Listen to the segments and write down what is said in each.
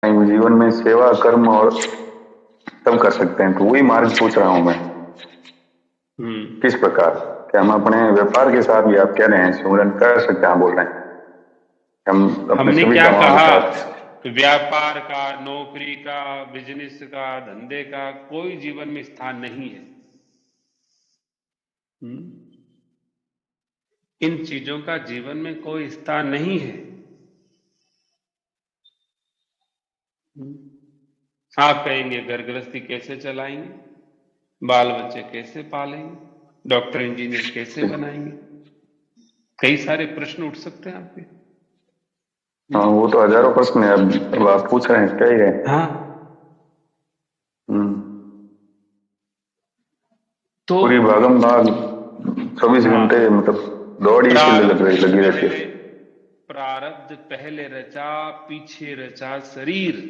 नहीं, जीवन में सेवा कर्म और सब कर सकते हैं, तो वही मार्ग पूछ रहा हूं मैं। हम्म। किस प्रकार? क्या हम अपने व्यापार के साथ भी, आप कह रहे हैं, सिमरन कर सकते हैं, आप बोल रहे हैं हम अपने हमने सभी क्या कामों के कहा? साथ। व्यापार का, नौकरी का, बिजनेस का, धंधे का कोई जीवन में स्थान नहीं है। हम्म? इन चीजों का जीवन में कोई स्थान नहीं है। आप कहेंगे घर गृहस्थी कैसे चलाएंगे, बाल बच्चे कैसे पालेंगे, डॉक्टर इंजीनियर कैसे बनाएंगे, कई सारे प्रश्न उठ सकते हैं आपके। हाँ, वो तो हजारों प्रश्न है, अब आप पूछ रहे हैं, क्या ही है। हाँ। हम्म। तो पूरी भागम भाग 24 घंटे, हाँ, मतलब दौड़ ही इसीलिए प्रारब्ध लगी रहती पहले है। प्रारब्ध पहले रचा, पीछे रचा शरीर।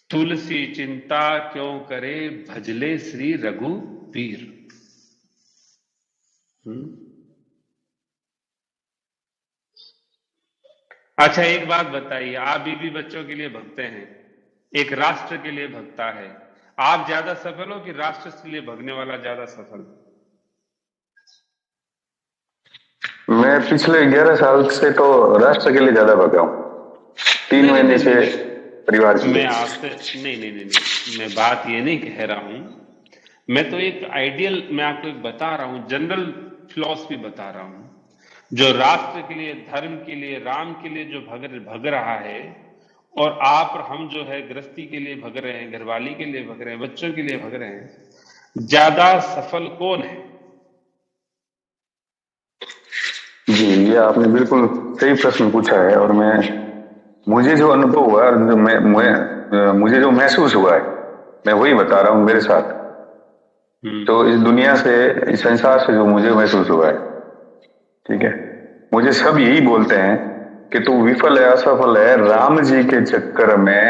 तुलसी चिंता क्यों करे, भजले श्री रघुवीर। हम्म। अच्छा, एक बात बताइए, आप बीवी बच्चों के लिए भगते हैं, एक राष्ट्र के लिए भगता है, आप ज्यादा सफल हो कि राष्ट्र के लिए भगने वाला ज्यादा सफल? मैं पिछले 11 साल से तो राष्ट्र के लिए ज्यादा भगा हूँ, तीन नहीं नहीं महीने नहीं से नहीं परिवार के नहीं, मैं लिए। आपसे नहीं नहीं नहीं नहीं, मैं बात ये नहीं कह रहा हूं। मैं तो एक आइडियल, मैं आपको एक बता रहा हूं, जनरल फिलॉसफी बता रहा हूं। जो राष्ट्र के लिए, धर्म के लिए, राम के लिए जो भग भग रहा है, और आप और हम जो है गृहस्थी के लिए भग रहे हैं, घरवाली के लिए भग रहे हैं, बच्चों के लिए भग रहे हैं, ज्यादा सफल कौन है? जी, ये आपने बिल्कुल सही प्रश्न पूछा है, और मैं, मुझे जो अनुभव हुआ और जो मुझे जो महसूस हुआ है, मैं वही बता रहा हूँ मेरे साथ। तो हम्म। इस दुनिया से, इस संसार से जो मुझे महसूस हुआ है, ठीक है, मुझे सब यही बोलते हैं कि तू विफल है, असफल है, राम जी के चक्कर में।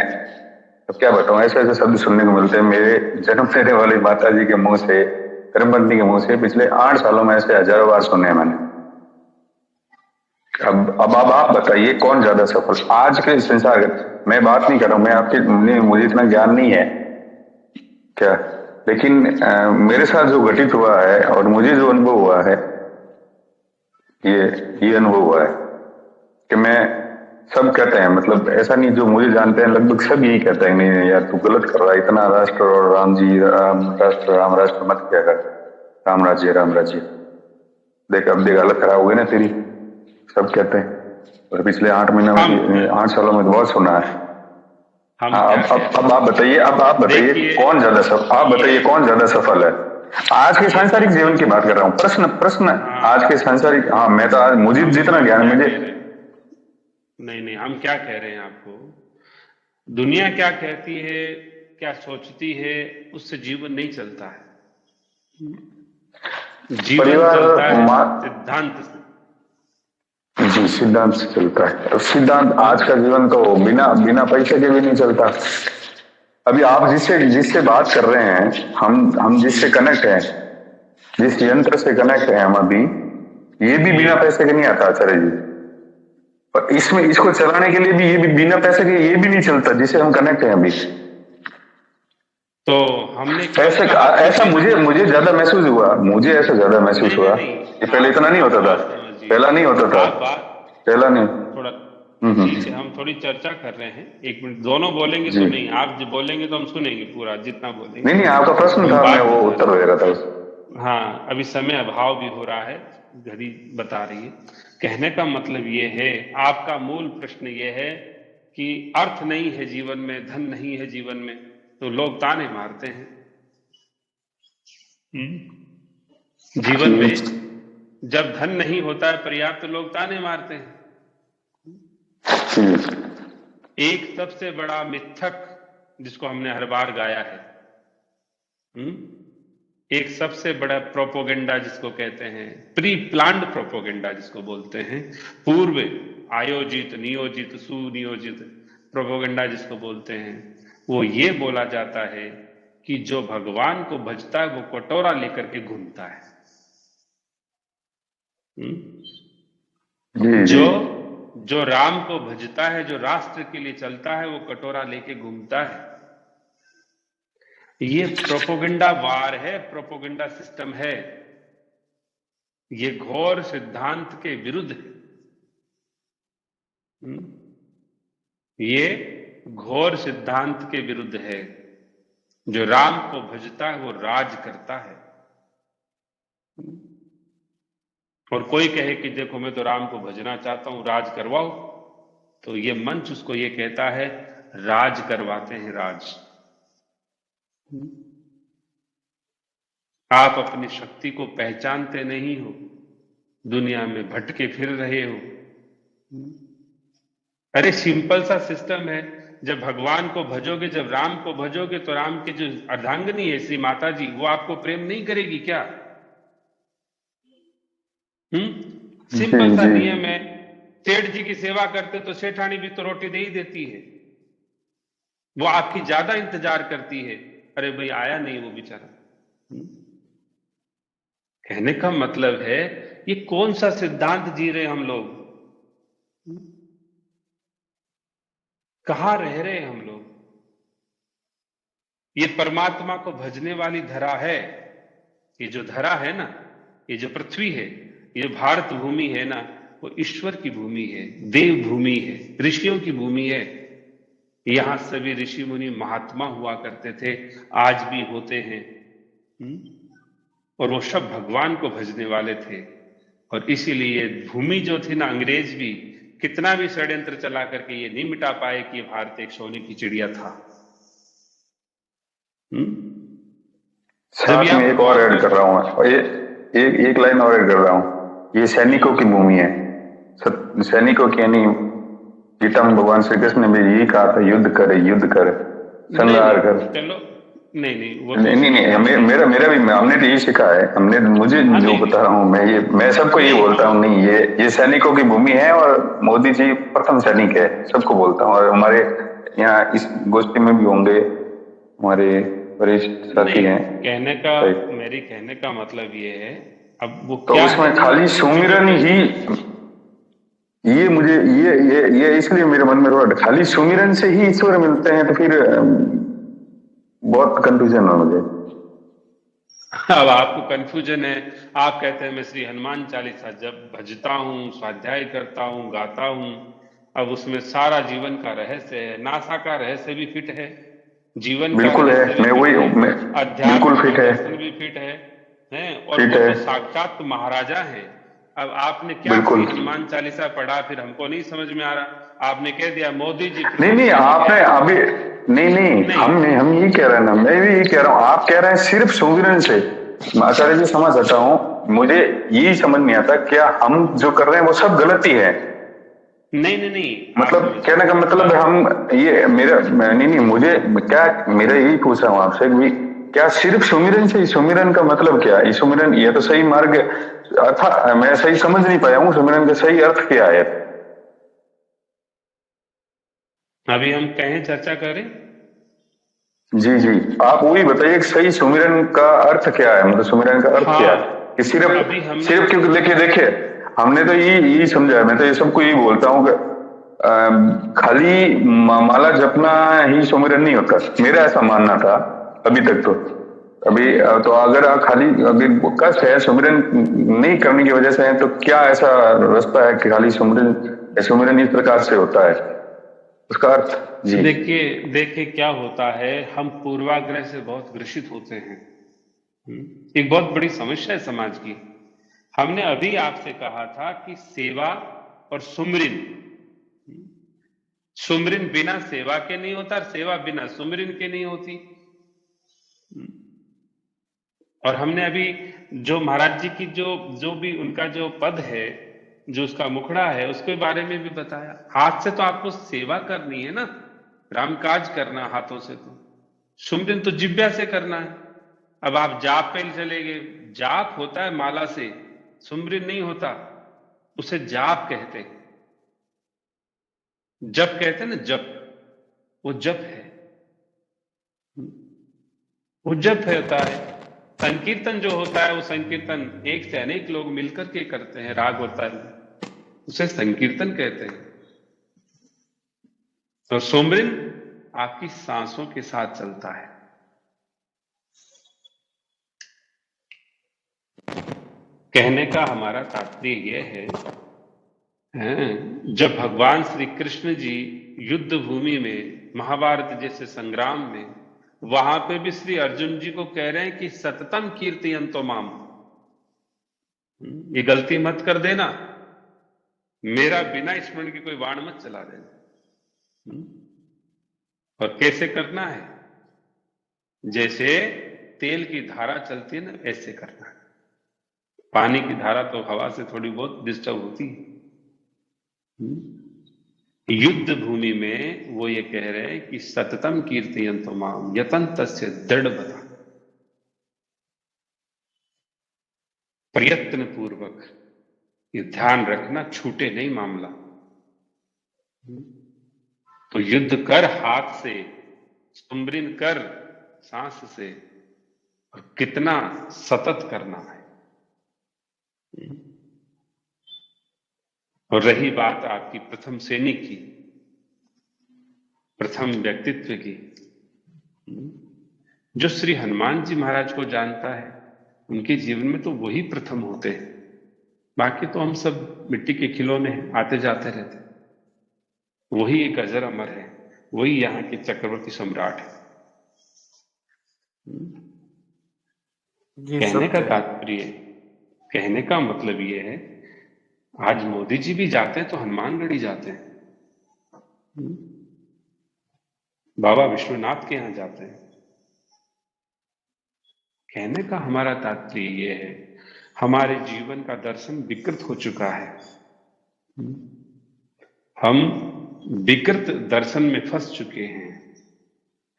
अब क्या बताऊं, ऐसे ऐसे शब्द सुनने को मिलते हैं मेरे जन्म देने वाली माता जी के मुंह से, धर्मपत्नी के मुंह से। पिछले 8 सालों में ऐसे हजारों बार सुने हैं मैंने। अब आप बताइए कौन ज्यादा सफल आज के संसार का? मैं बात नहीं कर रहा हूं, मैं आपके, मुझे इतना ज्ञान नहीं है क्या, लेकिन मेरे साथ जो घटित हुआ है और मुझे जो अनुभव हुआ है, ये ये अनुभव हुआ है कि मैं, सब कहते हैं, मतलब ऐसा नहीं, जो मुझे जानते हैं लगभग सब यही कहते हैं, नहीं नहीं यार तू गलत कर रहा है, इतना राष्ट्र और राम जी, राम राष्ट्र राम राष्ट्र मत किया कर, राम राज्य राम राज्य। देख अब देख, हालत खराब हो गई ना तेरी, सब कहते हैं। और पिछले 8 महीनों हम में, 8 सालों में तो बहुत सुना है। हम हाँ, क्या कह अब रहे आप हैं, बताइए, अब आप बताइए देखिए, कौन ज्यादा सफल, आप ये बताइए कौन ज्यादा सफल है आज के ये सांसारिक सब जीवन की कुछ, बात कर रहा हूँ, प्रश्न प्रश्न। आज के हाँ, सांसारिक, हाँ, मैं तो आज, मुझे जितना हम ज्ञान है क्या मुझे। कह रहे हैं, नहीं नहीं, हम क्या कह रहे हैं आपको, दुनिया क्या कहती है, क्या सोचती है, उससे जीवन नहीं चलता है। जीवन परिवार, चलता है मा, सिद्धांत से। जी, सिद्धांत से चलता है, तो सिद्धांत, आज का हाँ। जीवन तो बिना बिना पैसे के भी नहीं चलता। अभी आप जिससे जिससे बात कर रहे हैं, हम जिससे हम्म। कनेक्ट हैं, जिस यंत्र से कनेक्ट हैं हम अभी, ये भी बिना हम्म। पैसे के नहीं आता आचार्य जी। और इसमें इसको चलाने के लिए भी, ये भी बिना पैसे के ये भी नहीं चलता जिसे हम कनेक्ट हैं अभी। तो हमने कब कहा कि ऐसा बिना, मुझे मुझे ज्यादा महसूस हुआ, मुझे ऐसा ज्यादा महसूस नहीं नहीं हुआ। नहीं, ये पहले इतना नहीं आप होता था, बात समझिए, पहला नहीं होता था, आप बात पहला नहीं। थोड़ा, ठीक है, हम्म। हम थोड़ी चर्चा कर रहे हैं, एक मिनट, दोनों बोलेंगे जी, तो नहीं, आप जो बोलेंगे तो हम सुनेंगे पूरा, जितना बोलेंगे। नहीं नहीं, आपका प्रश्न हम था, मैं बात वो बता रहे उत्तर दे रहा था उस। हैं, हाँ, अभी समय अभाव भी हो रहा है, घड़ी बता रही है। कहने का मतलब ये है, आपका मूल प्रश्न ये है कि अर्थ नहीं है जीवन में, धन नहीं है जीवन में, तो लोग ताने मारते हैं। जीवन जी, में जब धन नहीं होता है पर्याप्त, तो लोग ताने मारते हैं। जी, एक सबसे बड़ा मिथक जिसको हमने हर बार गाया है, एक सबसे बड़ा प्रोपोगेंडा जिसको कहते हैं, प्री प्लान्ड प्रोपोगेंडा जिसको बोलते हैं, पूर्व आयोजित, नियोजित, सुनियोजित प्रोपोगेंडा जिसको बोलते हैं, वो ये बोला जाता है कि जो भगवान को भजता है वो कटोरा लेकर के घूमता है। हम्म? जी, जो जी, जो राम को भजता है, जो राष्ट्र के लिए चलता है, वो कटोरा लेके घूमता है। ये प्रोपोगंडा वार है, प्रोपोगंडा सिस्टम है। ये घोर सिद्धांत के विरुद्ध है। ये घोर सिद्धांत के विरुद्ध है। जो राम को भजता है वो राज करता है। और कोई कहे कि देखो मैं तो राम को भजना चाहता हूं, राज करवाओ, तो ये मंच उसको ये कहता है राज करवाते हैं, राज। आप अपनी शक्ति को पहचानते नहीं हो, दुनिया में भटके फिर रहे हो। अरे सिंपल सा सिस्टम है, जब भगवान को भजोगे, जब राम को भजोगे, तो राम के जो अर्धांगिनी है श्री माता जी, वो आपको प्रेम नहीं करेगी क्या? सिंपल जी सा जी। नियम है। सेठ जी की सेवा करते तो सेठानी भी तो रोटी दे ही देती है। वो आपकी ज्यादा इंतजार करती है। अरे भाई आया नहीं वो बेचारा। कहने का मतलब है ये कौन सा सिद्धांत जी रहे हम लोग? कहां रह रहे हैं हम लोग? ये परमात्मा को भजने वाली धरा है। ये जो धरा है ना, ये जो पृथ्वी है, ये भारत भूमि है ना, वो ईश्वर की भूमि है, देव भूमि है, ऋषियों की भूमि है। यहां सभी ऋषि मुनि महात्मा हुआ करते थे, आज भी होते हैं। और वो सब भगवान को भजने वाले थे। और इसीलिए भूमि जो थी ना, अंग्रेज भी कितना भी षड्यंत्र चला करके ये नहीं मिटा पाए कि भारत एक सोने की चिड़िया था। जब साथ यहां में एक और भगवान ऐड का कर रहा हूँ, और ये एक लाइन और ऐड कर रहा हूँ। ये सैनिकों की भूमि है। सैनिकों की, यानी गीता में भगवान श्री कृष्ण ने भी यही कहा था, युद्ध कर, युद्ध कर, नहीं संहार कर। नहीं चलो, नहीं नहीं वो तो नहीं नहीं उसमें नहीं, आपने मेरा मेरा भी, हमने तो यही सीखा है, हमने, मुझे हाँ जो नहीं बता रहा हूँ मैं सबको ये नहीं बोलता हूँ, नहीं ये सैनिकों की भूमि है, और मोदी जी प्रथम सैनिक है, सबको बोलता हूँ। और हमारे यहाँ इस गोष्ठी में भी होंगे हमारे वरिष्ठ साथी नहीं हैं। कहने का, राइट। मेरी कहने का मतलब ये है, अब वो तो क्या है उसमें नहीं खाली है उन चीजों सुमिरन पे। ही, ये मुझे ये इसलिए मेरे मन में थोड़ा, खाली सुमिरन से ही ईश्वर मिलते हैं, तो फिर बहुत कंफ्यूजन है मुझे। अब आपको कंफ्यूजन है। आप कहते हैं मैं श्री हनुमान चालीसा जब भजता हूं, स्वाध्याय करता हूं, गाता हूं, अब उसमें सारा जीवन का रहस्य है, नासा का रहस्य भी फिट है, जीवन का बिल्कुल रहस्य है, भी मैं फिट वही, है, मैं बिल्कुल अध्यात्म फिट और है। दर्शन भी फिट है, और फिट वो है। तो साक्षात महाराजा है। अब आपने क्या श्री बिल्कुल। हनुमान चालीसा पढ़ा, फिर हमको नहीं समझ में आ रहा, आपने कह दिया मोदी जी नहीं प्रथम नहीं, सैनिक है। आपने अभी, नहीं नहीं, नहीं हम यही कह रहे हैं ना, मैं भी यही कह रहा हूँ, आप कह रहे हैं सिर्फ सुमिरन से। मैं आचार्य जी समझ सकता हूँ, मुझे यही समझ नहीं आता, क्या हम जो कर रहे हैं वो सब गलत ही है? नहीं नहीं नहीं, आप मतलब समझिए कहने का मतलब बात। हम, ये मेरा, नहीं नहीं, मुझे क्या, मेरा यही पूछा हूँ आपसे भी, क्या सिर्फ सुमिरन से? सुमिरन का मतलब क्या है? सुमिरन, ये तो सही मार्ग, अर्थात मैं सही समझ नहीं पाया हूँ, सुमिरन का सही अर्थ क्या है? अभी हम कहें चर्चा करें। जी जी, आप वही बताइए कि सही सुमिरन का अर्थ क्या है, मतलब सुमिरन का अर्थ क्या है? हाँ कि अभी सिर्फ हमने, सिर्फ, क्योंकि देखिए देखिए, हमने तो यही समझा है, मैं तो ये सबको यही बोलता हूँ कि खाली माला जपना ही सुमिरन नहीं होता, मेरा ऐसा मानना था अभी तक तो। अभी तो अगर आप खाली, अगर कष्ट है सुमिरन नहीं करने की वजह से है, तो क्या ऐसा रास्ता है कि खाली सुमिरन, सुमिरन इस प्रकार से होता है, उसका अर्थ? जी देखिए देखिए क्या होता है, हम पूर्वाग्रह से बहुत ग्रसित होते हैं। एक बहुत बड़ी समस्या है समाज की। हमने अभी आपसे कहा था कि सेवा और सुमरिन, सुमरिन बिना सेवा के नहीं होता, और सेवा बिना सुमरिन के नहीं होती। और हमने अभी जो महाराज जी की जो जो भी उनका जो पद है, जो उसका मुखड़ा है, उसके बारे में भी बताया। हाथ से तो आपको सेवा करनी है ना, रामकाज करना हाथों से, तो सुमरिन तो जिब्या से करना है। अब आप जाप पे चले गए, जाप होता है माला से, सुमरिन नहीं होता, उसे जाप कहते हैं। जप कहते हैं ना, जप, वो जप है, वो जप होता है। संकीर्तन जो होता है, वो संकीर्तन एक से अनेक लोग मिलकर के करते हैं, राग होता है। उसे संकीर्तन कहते हैं। और सुमरिन आपकी सांसों के साथ चलता है। कहने का हमारा तात्पर्य यह है, जब भगवान श्री कृष्ण जी युद्ध भूमि में महाभारत जैसे संग्राम में, वहां पे भी श्री अर्जुन जी को कह रहे हैं कि सततम कीर्तयन्तो माम, ये गलती मत कर देना, मेरा बिना स्मरण के कोई बाण मत चला देना। और कैसे करना है? जैसे तेल की धारा चलती है ना, ऐसे करना है। पानी की धारा तो हवा से थोड़ी बहुत डिस्टर्ब होती है। युद्ध भूमि में वो ये कह रहे हैं कि सततम कीर्तयन्तो माम यतन्तस्य दृढ़ बता, प्रयत्न पूर्वक ये ध्यान रखना, छूटे नहीं मामला। तो युद्ध कर हाथ से, सुमरिन कर सांस से, और कितना सतत करना है। और रही बात आपकी प्रथम सैनिक की, प्रथम व्यक्तित्व की, जो श्री हनुमान जी महाराज को जानता है, उनके जीवन में तो वही प्रथम होते हैं। बाकी तो हम सब मिट्टी के खिलौने हैं, आते जाते रहते। वही एक अजर अमर है, वही यहाँ के चक्रवर्ती सम्राट है। जी कहने का सत्य। तात्पर्य, कहने का मतलब ये है, आज मोदी जी भी जाते हैं तो हनुमानगढ़ी जाते हैं, बाबा विश्वनाथ के यहां जाते हैं। कहने का हमारा तात्पर्य ये है, हमारे जीवन का दर्शन विकृत हो चुका है। हम विकृत दर्शन में फंस चुके हैं,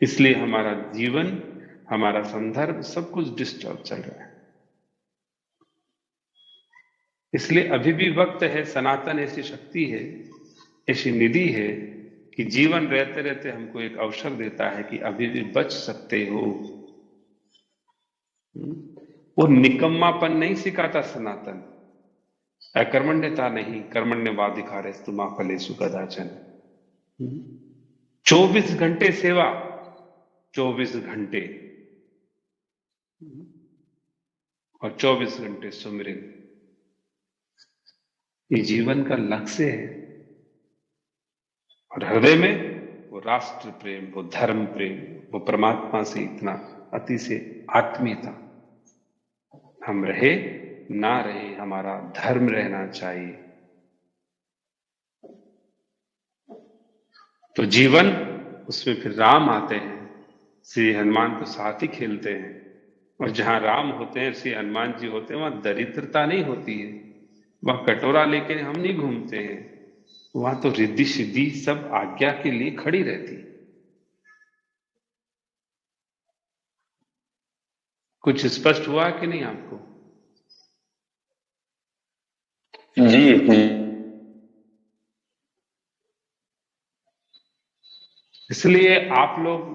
इसलिए हमारा जीवन, हमारा संदर्भ, सब कुछ डिस्टर्ब चल रहा है। इसलिए अभी भी वक्त है, सनातन ऐसी शक्ति है, ऐसी निधि है कि जीवन रहते रहते हमको एक अवसर देता है कि अभी भी बच सकते हो। वो निकम्मापन नहीं सिखाता सनातन, अकर्मण्यता नहीं, कर्मण्यवाधिकारस्तु मा फलेषु कदाचन। 24 घंटे सेवा, 24 घंटे, और 24 घंटे सुमिरन, ये जीवन का लक्ष्य है। और हृदय में वो राष्ट्र प्रेम, वो धर्म प्रेम, वो परमात्मा से इतना अति से आत्मीयता। हम रहे ना रहे, हमारा धर्म रहना चाहिए। तो जीवन, उसमें फिर राम आते हैं, श्री हनुमान तो साथ ही खेलते हैं। और जहां राम होते हैं, श्री हनुमान जी होते हैं, वहां दरिद्रता नहीं होती है, वहां कटोरा लेके हम नहीं घूमते हैं, वहां तो रिद्धि सिद्धि सब आज्ञा के लिए खड़ी रहती है। कुछ स्पष्ट हुआ कि नहीं आपको? जी। इसलिए आप लोग